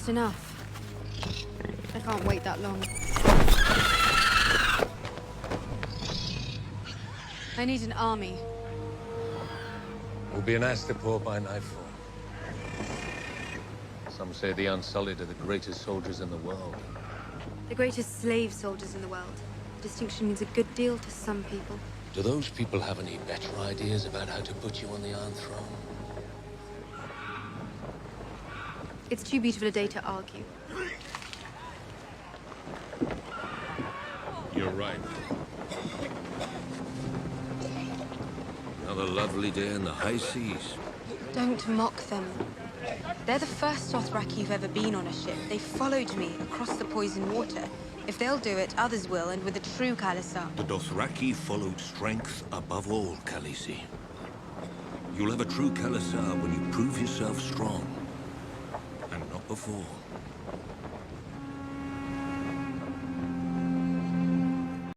Just enough. I can't wait that long. I need an army. We'll be in Astapor by nightfall. Some say the Unsullied are the greatest soldiers in the world. The greatest slave soldiers in the world. Distinction means a good deal to some people. Do those people have any better ideas about how to put you on the Iron Throne? It's too beautiful a day to argue. You're right. Another lovely day in the high seas. Don't mock them. They're the first Dothraki who've ever been on a ship. They followed me across the poison water. If they'll do it, others will, and with a true Khalisar. The Dothraki followed strength above all, Khaleesi. You'll have a true Khalisar when you prove yourself strong. And not before.